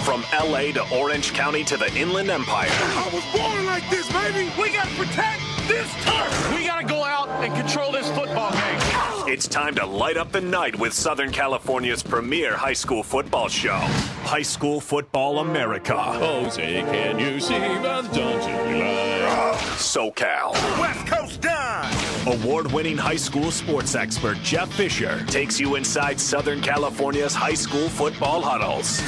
From L.A. to Orange County to the Inland Empire. I was born like this, baby. We got to protect this turf. We got to go out and control this football game. It's time to light up the night with Southern California's premier high school football show, High School Football America. Jose, can you see the daunting line? SoCal. West Coast done. Award-winning high school sports expert Jeff Fisher takes you inside Southern California's high school football huddles.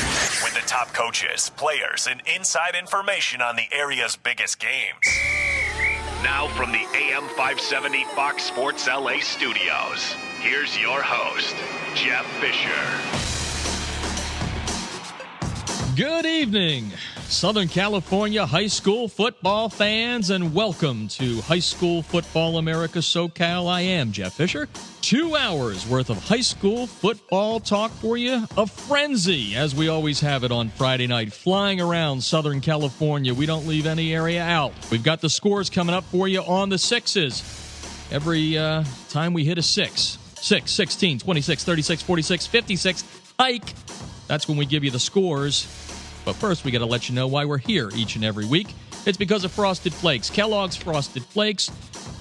With the top coaches, players, and inside information on the area's biggest games. Now from the AM 570 Fox Sports LA studios, here's your host, Jeff Fisher. Good evening, Southern California high school football fans, and welcome to High School Football America SoCal. I am Jeff Fisher. 2 hours worth of high school football talk for you. A frenzy, as we always have it on Friday night, flying around Southern California. We don't leave any area out. We've got the scores coming up for you on the sixes. Every time we hit a 6, 16, 26, 36, 46, 56, hike. That's when we give you the scores. But first, we got to let you know why we're here each and every week. It's because of Frosted Flakes. Kellogg's Frosted Flakes.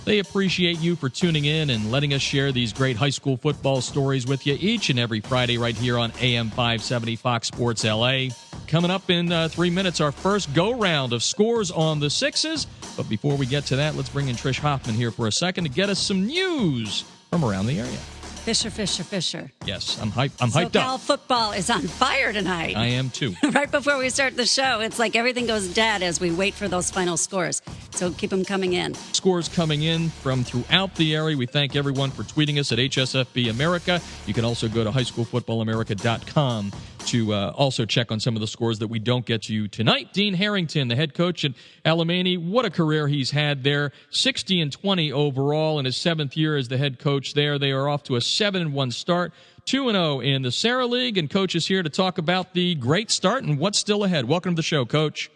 They appreciate you for tuning in and letting us share these great high school football stories with you each and every Friday right here on AM 570 Fox Sports LA. Coming up in 3 minutes, our first go-round of scores on the sixes. But before we get to that, let's bring in Trish Hoffman here for a second to get us some news from around the area. Fisher. Yes, I'm hyped up. SoCal football is on fire tonight. I am too. Right before we start the show, it's like everything goes dead as we wait for those final scores. So keep them coming in. Scores coming in from throughout the area. We thank everyone for tweeting us at HSFB America. You can also go to highschoolfootballamerica.com to also check on some of the scores that we don't get to you tonight. Dean Harrington, the head coach at Alemany, what a career he's had there. 60-20 overall in his 7th year as the head coach there. They are off to a 7-1 start, 2-0 in the Sarah League, and Coach is here to talk about the great start and what's still ahead. Welcome to the show, Coach.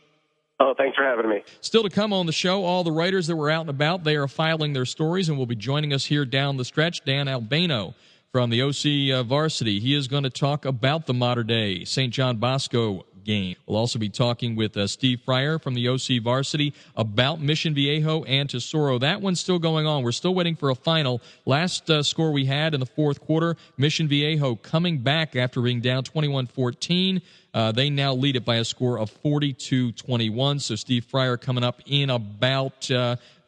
Oh, thanks for having me. Still to come on the show, all the writers that were out and about, they are filing their stories and will be joining us here down the stretch. Dan Albano from the OC Varsity. He is going to talk about the modern-day St. John Bosco game. We'll also be talking with Steve Fryer from the OC Varsity about Mission Viejo and Tesoro. That one's still going on. We're still waiting for a final. Last score we had in the fourth quarter, Mission Viejo coming back after being down 21-14. They now lead it by a score of 42-21. So Steve Fryer coming up in about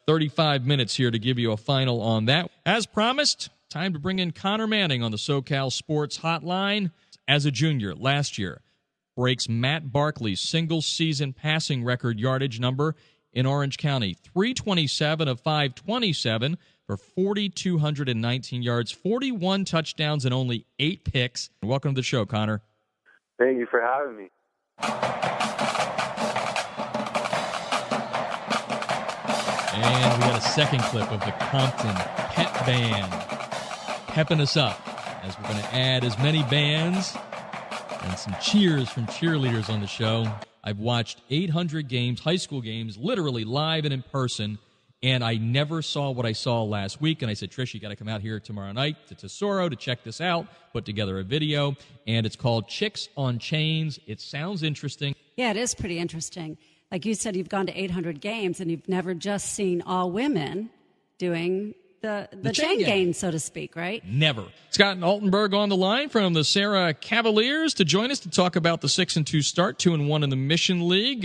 35 minutes here to give you a final on that. As promised, time to bring in Connor Manning on the SoCal Sports Hotline. As a junior last year, breaks Matt Barkley's single-season passing record yardage number in Orange County. 327 of 527 for 4,219 yards, 41 touchdowns, and only 8 picks. Welcome to the show, Connor. Thank you for having me. And we got a second clip of the Compton Pep Band pepping us up as we're going to add as many bands and some cheers from cheerleaders on the show. I've watched 800 games, high school games, literally live and in person, and I never saw what I saw last week. And I said, Trish, you got to come out here tomorrow night to Tesoro to check this out, put together a video, and it's called Chicks on Chains. It sounds interesting. Yeah, it is pretty interesting. Like you said, you've gone to 800 games, and you've never just seen all women doing the chain gang, so to speak, right? Never. Scott Altenberg on the line from the Sarah Cavaliers to join us to talk about the 6-2 start, 2-1 in the Mission League.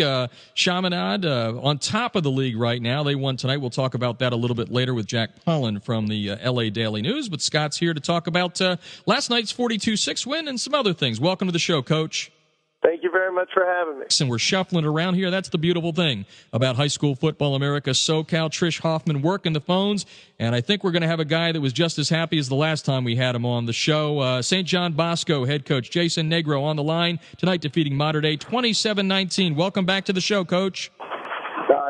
Chaminade on top of the league right now. They won tonight. We'll talk about that a little bit later with Jack Pollan from the LA Daily News. But Scott's here to talk about last night's 42-6 win and some other things. Welcome to the show, Coach. Thank you very much for having me. And we're shuffling around here. That's the beautiful thing about High School Football America SoCal. Trish Hoffman working the phones, and I think we're going to have a guy that was just as happy as the last time we had him on the show. St. John Bosco head coach Jason Negro on the line tonight, defeating Mater Dei 27-19. Welcome back to the show, Coach.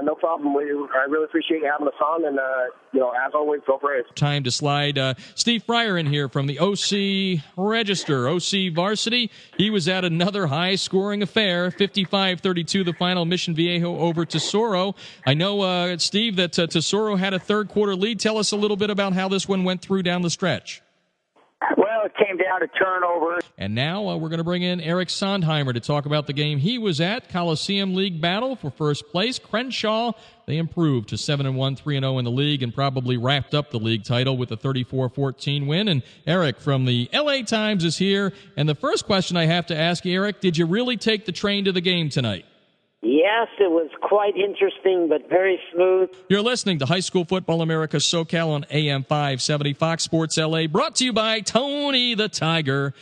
No problem. I really appreciate you having us on, and, as always, go Braves. Time to slide Steve Fryer in here from the OC Register, OC Varsity. He was at another high-scoring affair, 55-32, the final, Mission Viejo over Tesoro. I know, Steve, that Tesoro had a third-quarter lead. Tell us a little bit about how this one went through down the stretch. Well, it came down to turnovers. And now we're going to bring in Eric Sondheimer to talk about the game he was at. Coliseum League battle for first place. Crenshaw, they improved to 7-1, 3-0 in the league, and probably wrapped up the league title with a 34-14 win. And Eric from the LA Times is here. And the first question I have to ask you, Eric, did you really take the train to the game tonight? Yes, it was quite interesting, but very smooth. You're listening to High School Football America SoCal on AM 570 Fox Sports LA, brought to you by Tony the Tiger.